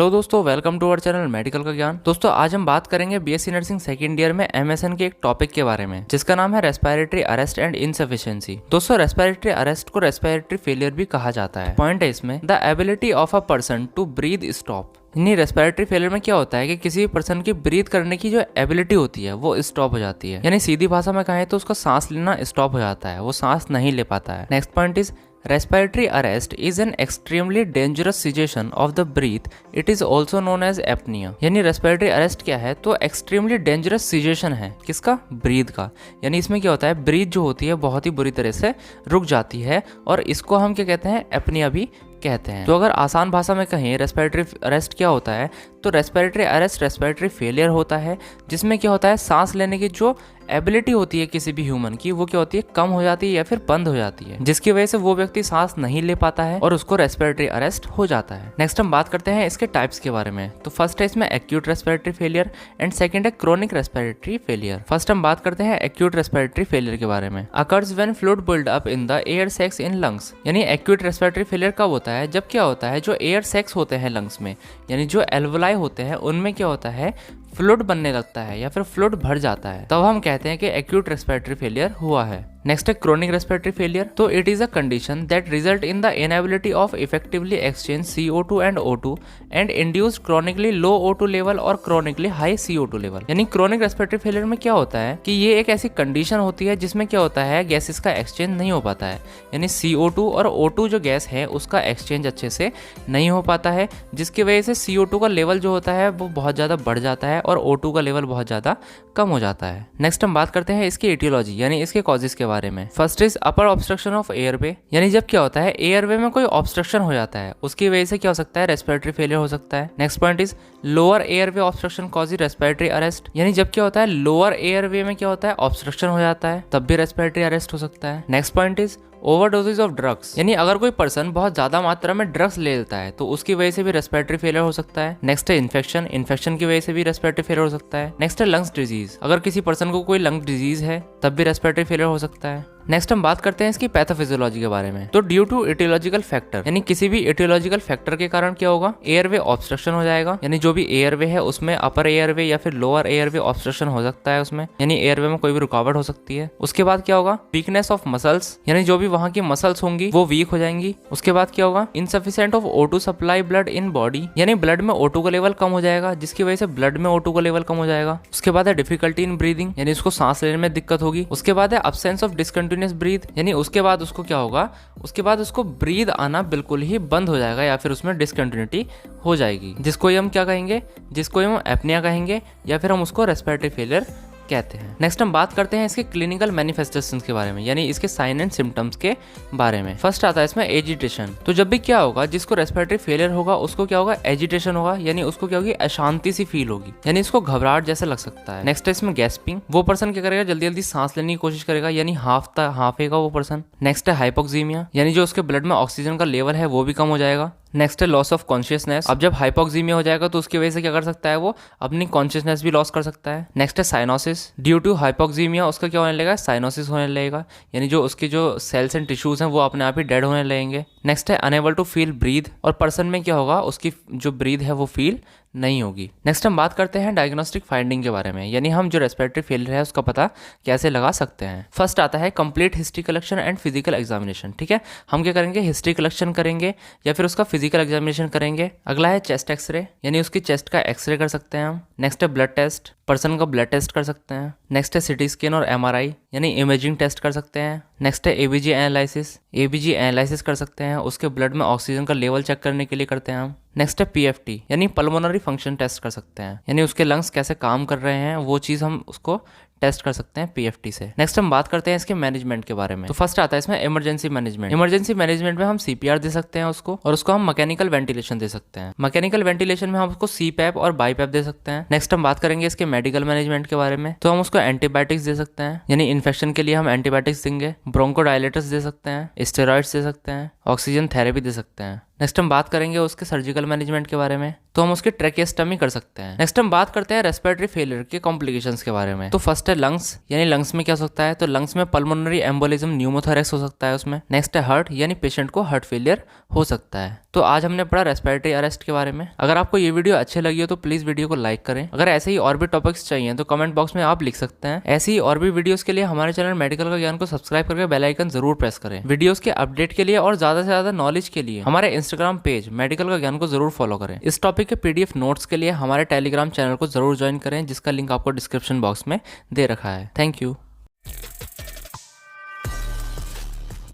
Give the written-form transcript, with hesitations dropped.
Hello दोस्तों, welcome to our channel medical का ज्ञान। दोस्तों आज हम बात करेंगे बीएससी नर्सिंग सेकेंड ईयर में एमएसएन के एक टॉपिक के बारे में जिसका नाम है रेस्पिरेटरी अरेस्ट एंड इनसफिशिएंसी। दोस्तों रेस्पिरेटरी अरेस्ट को रेस्पिरेटरी फेलियर भी कहा जाता है। पॉइंट है इसमें the ability of a person to breathe stop. यानी रेस्पिरेटरी फेलियर में क्या होता है कि किसी पर्सन की ब्रीथ करने की जो एबिलिटी होती है वो स्टॉप हो जाती है। यानी सीधी भाषा में कहें तो उसका सांस लेना स्टॉप हो जाता है, वो सांस नहीं ले पाता है। Next point is respiratory arrest is an extremely dangerous cessation of the breath. It is also known as apnea. यानी respiratory arrest क्या है तो extremely dangerous cessation है किसका, ब्रीथ का। यानी इसमें क्या होता है, ब्रीथ जो होती है बहुत ही बुरी तरह से रुक जाती है और इसको हम क्या कहते हैं, एपनिया भी कहते हैं। तो अगर आसान भाषा में कहें रेस्पिरेटरी अरेस्ट क्या होता है तो रेस्पिरेटरी अरेस्ट रेस्पिरेटरी फेलियर होता है जिसमें क्या होता है सांस लेने की जो एबिलिटी होती है किसी भी ह्यूमन की वो क्या होती है, कम हो जाती है या फिर बंद हो जाती है, जिसकी वजह से वो व्यक्ति सांस नहीं ले पाता है और उसको रेस्पिरेटरी अरेस्ट हो जाता है। नेक्स्ट हम बात करते हैं इसके टाइप्स के बारे में। तो फर्स्ट है इसमें acute respiratory failure and second है क्रोनिक रेस्पिरेटरी फेलियर। फर्स्ट हम बात करते हैं एक्यूट रेस्पिरेटरी फेलियर के बारे में। Occurs when fluid build up in the air sacs in lungs. यानी एक्यूट रेस्पिरेटरी फेलियर कब होता है, जब क्या होता है जो एयर सैक्स होते हैं लंग्स में, यानी जो एल्वोलाई होते हैं उनमें क्या होता है, फ्लूइड बनने लगता है या फिर फ्लूइड भर जाता है, तब हम कहते हैं कि एक्यूट रेस्पिरेटरी फेलियर हुआ है। नेक्स्ट है क्रोनिक रेस्पिरेटरी फेलियर। तो it is a condition that result in the inability of effectively exchange CO2 and O2 and induce chronically low O2 level और क्रोनिकली हाई CO2 लेवल। यानी chronic respiratory failure में क्या होता है कि ये एक ऐसी कंडीशन होती है जिसमें क्या होता है गैसेस का एक्सचेंज नहीं हो पाता है, यानी CO2 और O2 जो गैस है उसका एक्सचेंज अच्छे से नहीं हो पाता है, जिसकी वजह से CO2 का लेवल जो होता है वो बहुत ज़्यादा बढ़ जाता है और O2 का लेवल बहुत ज़्यादा कम हो जाता है। नेक्स्ट हम बात करते हैं इसकी एटियोलॉजी यानी इसके कॉजेज के बारे में। First is upper obstruction of airway. यानी जब क्या होता है एयरवे में कोई ऑब्स्ट्रक्शन हो जाता है उसकी वजह से क्या हो सकता है, रेस्पिरेटरी फेलियर हो सकता है। Next point is lower airway obstruction cause respiratory arrest. यानी जब क्या होता है लोअर एयरवे में क्या होता है ऑब्स्ट्रक्शन हो जाता है तब भी रेस्पिरेटरी अरेस्ट हो सकता है। Next point is overdoses of drugs. यानी अगर कोई पर्सन बहुत ज्यादा मात्रा में ड्रग्स ले लेता है तो उसकी वजह से भी रेस्पिरेटरी फेलियर हो सकता है। नेक्स्ट है इन्फेक्शन, इन्फेक्शन की वजह से भी रेस्पिरेटरी फेलियर हो सकता है। नेक्स्ट है लंग्स डिजीज, अगर किसी पर्सन को कोई लंग डिजीज है तब भी रेस्पिरेटरी फेलियर हो सकता है। नेक्स्ट हम बात करते हैं इसकी पैथोफिजियोलॉजी के बारे में। तो ड्यू टू एटियोलॉजिकल फैक्टर, यानी किसी भी एटियोलॉजिकल फैक्टर के कारण क्या होगा, एयरवे ऑब्स्ट्रक्शन हो जाएगा। यानी जो भी एयरवे है उसमें अपर एयरवे या फिर लोअर एयरवे ऑब्स्ट्रक्शन हो सकता है उसमें, यानी एयरवे में कोई भी रुकावट हो सकती है। उसके बाद क्या होगा, वीकनेस ऑफ मसल्स, यानी जो भी वहां की मसल्स होंगी वो वीक हो जाएंगी। उसके बाद क्या होगा, insufficient of O2 supply blood in body, यानी ब्लड में O2 का लेवल कम हो जाएगा जिसकी वजह से ब्लड में O2 का लेवल कम हो जाएगा। उसके बाद है डिफिकल्टी इन ब्रीदिंग, यानी उसको सांस लेने में दिक्कत होगी। उसके बाद है अब्सेंस ऑफ डिसकंटिन्यूअस ब्रीथ, यानी उसके बाद उसको क्या होगा, उसके बाद उसको ब्रीद आना बिल्कुल ही बंद हो जाएगा या फिर उसमें डिसकंटिन्यूटी हो जाएगी, जिसको हम क्या कहेंगे, जिसको हम एपनिया कहेंगे या फिर हम उसको रेस्पिरेटरी फेलियर कहते हैं। नेक्स्ट हम बात करते हैं इसके क्लिनिकल मैनिफेस्टेशंस के बारे में, यानी इसके साइन एंड सिम्टम्स के बारे में। फर्स्ट आता है इसमें एजिटेशन। तो जब भी क्या होगा, जिसको रेस्पिरेटरी फेलियर होगा उसको क्या होगा, एजिटेशन होगा, यानी उसको क्या होगी, अशांति सी फील होगी, यानी इसको घबराहट जैसा लग सकता है। नेक्स्ट है इसमें गैस्पिंग, वो पर्सन क्या करेगा, जल्दी जल्दी सांस लेने की कोशिश करेगा, यानी हाफेगा वो पर्सन। नेक्स्ट है हाइपोक्सीमिया, यानी जो उसके ब्लड में ऑक्सीजन का लेवल है वो भी कम हो जाएगा। नेक्स्ट है लॉस ऑफ कॉन्शियसनेस, अब जब हाइपोक्सीमिया हो जाएगा तो उसकी वजह से क्या कर सकता है, वो अपनी कॉन्शियसनेस भी लॉस कर सकता है। नेक्स्ट है साइनोसिस, ड्यू टू हाइपोक्सीमिया उसका क्या होने लगेगा, साइनोसिस होने लगेगा, यानी जो उसके जो सेल्स एंड टिश्यूज हैं वो अपने आप ही डेड होने लगेंगे। नेक्स्ट है अनेबल टू फील ब्रीथ, और पर्सन में क्या होगा, उसकी जो ब्रीथ है वो फील नहीं होगी। नेक्स्ट हम बात करते हैं डायग्नोस्टिक फाइंडिंग के बारे में, यानी हम जो रेस्पिरेटरी फेलियर है उसका पता कैसे लगा सकते हैं। फर्स्ट आता है complete history collection and physical examination. ठीक है, हम क्या करेंगे, हिस्ट्री कलेक्शन करेंगे या फिर उसका फिजिकल एग्जामिनेशन करेंगे। अगला है चेस्ट एक्सरे, यानी उसकी चेस्ट का एक्सरे कर सकते हैं हम। नेक्स्ट है ब्लड टेस्ट, पर्सन का ब्लड टेस्ट कर सकते हैं। नेक्स्ट है सिटी स्कैन और MRI, यानी इमेजिंग टेस्ट कर सकते हैं। नेक्स्ट है ABG एनालिसिस, ABG एनालिसिस कर सकते हैं, उसके ब्लड में ऑक्सीजन का लेवल चेक करने के लिए करते हैं हम। नेक्स्ट है PFT, यानी पल्मोनरी फंक्शन टेस्ट कर सकते हैं, यानी उसके लंग्स कैसे काम कर रहे हैं वो चीज़ हम उसको टेस्ट कर सकते हैं PFT से। नेक्स्ट हम बात करते हैं इसके मैनेजमेंट के बारे में। तो फर्स्ट आता है इसमें इमरजेंसी मैनेजमेंट। इमरजेंसी मैनेजमेंट में हम CPR दे सकते हैं उसको, और उसको हम मैकेनिकल वेंटिलेशन दे सकते हैं। मैकेनिकल वेंटिलेशन में हम उसको CPAP और BiPAP दे सकते हैं। नेक्स्ट हम बात करेंगे इसके मेडिकल मैनेजमेंट के बारे में। तो हम उसको एंटीबायोटिक्स दे सकते हैं, यानी इन्फेक्शन के लिए हम एंटीबायोटिक्स देंगे। ब्रोंकोडायलेटर्स दे सकते हैं, स्टेरॉइड्स दे सकते हैं, ऑक्सीजन थेरेपी दे सकते हैं। नेक्स्ट हम बात करेंगे उसके सर्जिकल मैनेजमेंट के बारे में, तो हम उसकी ट्रेकियोस्टमी कर सकते हैं। नेक्स्ट हम बात करते हैं रेस्पिरेटरी फेलियर के कॉम्प्लिकेशंस के बारे में। तो फर्स्ट है लंग्स, यानी लंग्स में क्या हो सकता है, तो लंग्स में पल्मोनरी एम्बोलिज्म न्यूमोथोरेक्स हो सकता है उसमें। नेक्स्ट है हार्ट, यानी पेशेंट को हार्ट फेलियर हो सकता है। तो आज हमने पढ़ा रेस्पिरेटरी अरेस्ट के बारे में। अगर आपको ये वीडियो अच्छी लगी हो तो प्लीज वीडियो को लाइक करें। अगर ऐसे ही और भी टॉपिक्स चाहिए तो कमेंट बॉक्स में आप लिख सकते हैं। ऐसी ही और भी वीडियोस के लिए हमारे चैनल मेडिकल का ज्ञान को सब्सक्राइब करके बेल आइकन जरूर प्रेस करें। वीडियोस के अपडेट के लिए और ज्यादा से ज्यादा नॉलेज के लिए हमारे इंस्टाग्राम पेज मेडिकल का ज्ञान को जरूर फॉलो करें। इस टॉपिक के पीडीएफ नोट्स के लिए हमारे टेलीग्राम चैनल को जरूर ज्वाइन करें, जिसका लिंक आपको डिस्क्रिप्शन बॉक्स में दे रखा है। Thank you.